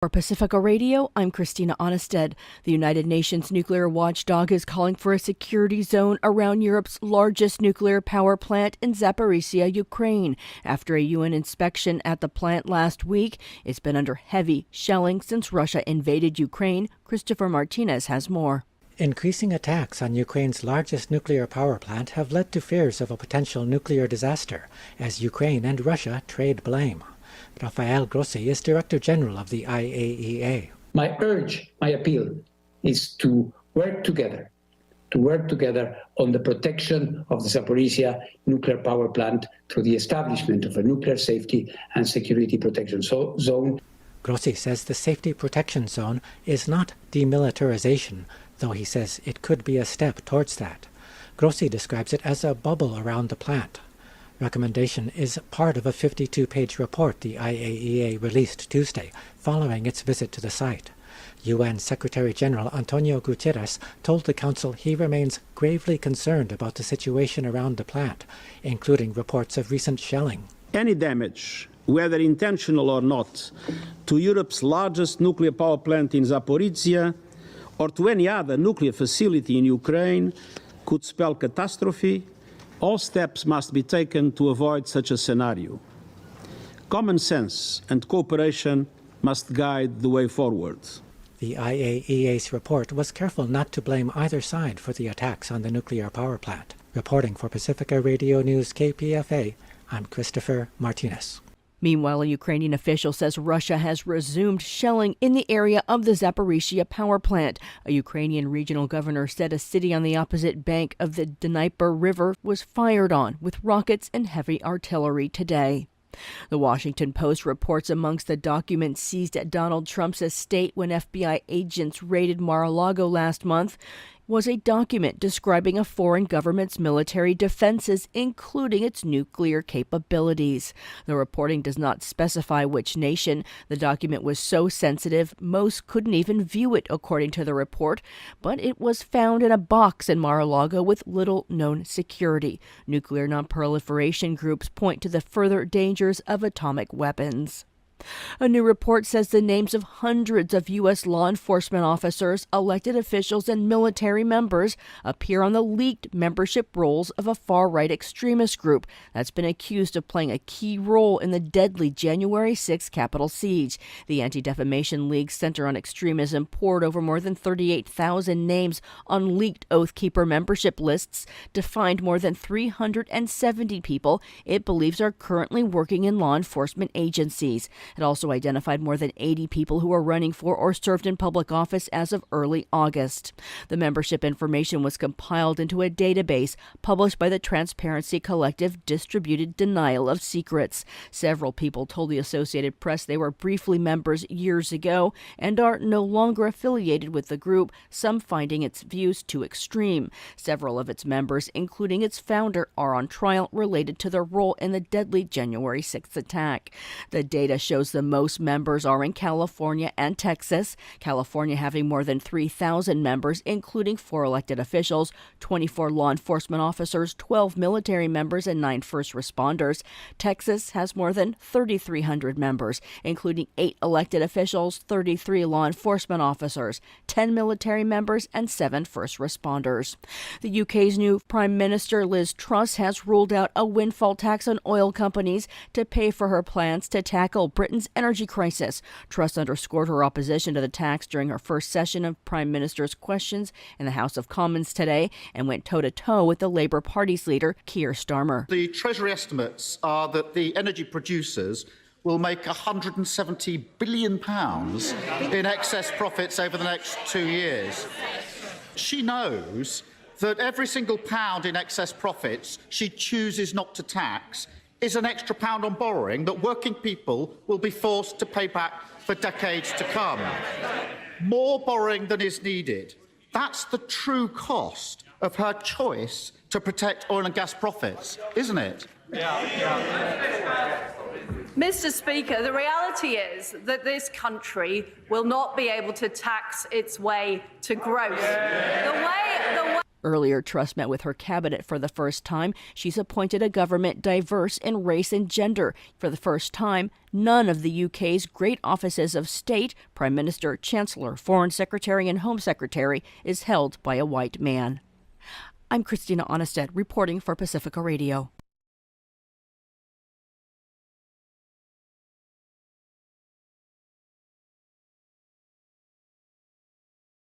For Pacifica Radio, I'm Christina Onnested. The United Nations nuclear watchdog is calling for a security zone around Europe's largest nuclear power plant in Zaporizhia, Ukraine. After a UN inspection at the plant last week, it's been under heavy shelling since Russia invaded Ukraine. Christopher Martinez has more. Increasing attacks on Ukraine's largest nuclear power plant have led to fears of a potential nuclear disaster as Ukraine and Russia trade blame. Rafael Grossi is Director General of the IAEA. My appeal is to work together on the protection of the Zaporizhia nuclear power plant through the establishment of a nuclear safety and security protection zone. Grossi says the safety protection zone is not demilitarization, though he says it could be a step towards that. Grossi describes it as a bubble around the plant. Recommendation is part of a 52-page report the IAEA released Tuesday following its visit to the site. UN Secretary-General Antonio Guterres told the Council he remains gravely concerned about the situation around the plant, including reports of recent shelling. Any damage, whether intentional or not, to Europe's largest nuclear power plant in Zaporizhia or to any other nuclear facility in Ukraine could spell catastrophe. All steps must be taken to avoid such a scenario. Common sense and cooperation must guide the way forward. The IAEA's report was careful not to blame either side for the attacks on the nuclear power plant. Reporting for Pacifica Radio News KPFA, I'm Christopher Martinez. Meanwhile, a Ukrainian official says Russia has resumed shelling in the area of the Zaporizhia power plant. A Ukrainian regional governor said a city on the opposite bank of the Dnieper River was fired on with rockets and heavy artillery today. The Washington Post reports amongst the documents seized at Donald Trump's estate when FBI agents raided Mar-a-Lago last month was a document describing a foreign government's military defenses, including its nuclear capabilities. The reporting does not specify which nation. The document was so sensitive, most couldn't even view it, according to the report, but it was found in a box in Mar-a-Lago with little known security. Nuclear nonproliferation groups point to the further dangers of atomic weapons. A new report says the names of hundreds of U.S. law enforcement officers, elected officials, and military members appear on the leaked membership rolls of a far-right extremist group that's been accused of playing a key role in the deadly January 6 Capitol siege. The Anti-Defamation League's Center on Extremism poured over more than 38,000 names on leaked Oath Keeper membership lists to find more than 370 people it believes are currently working in law enforcement agencies. It also identified more than 80 people who are running for or served in public office as of early August. The membership information was compiled into a database published by the Transparency Collective Distributed Denial of Secrets. Several people told the Associated Press they were briefly members years ago and are no longer affiliated with the group, some finding its views too extreme. Several of its members, including its founder, are on trial related to their role in the deadly January 6th attack. The data shows the most members are in California and Texas, California having more than 3,000 members, including 4 elected officials, 24 law enforcement officers, 12 military members, and 9 first responders. Texas has more than 3,300 members, including 8 elected officials, 33 law enforcement officers, 10 military members, and 7 first responders. The UK's new Prime Minister Liz Truss has ruled out a windfall tax on oil companies to pay for her plans to tackle Britain's energy crisis. Truss underscored her opposition to the tax during her first session of Prime Minister's questions in the House of Commons today and went toe-to-toe with the Labour Party's leader, Keir Starmer. The Treasury estimates are that the energy producers will make £170 billion in excess profits over the next 2 years. She knows that every single pound in excess profits she chooses not to tax is an extra pound on borrowing that working people will be forced to pay back for decades to come. More borrowing than is needed. That's the true cost of her choice to protect oil and gas profits, isn't it? Mr. Speaker, the reality is that this country will not be able to tax its way to growth. The way Earlier, Truss met with her cabinet for the first time. She's appointed a government diverse in race and gender. For the first time, none of the UK's great offices of state, Prime Minister, Chancellor, Foreign Secretary, and Home Secretary, is held by a white man. I'm Christina Onnested, reporting for Pacifica Radio.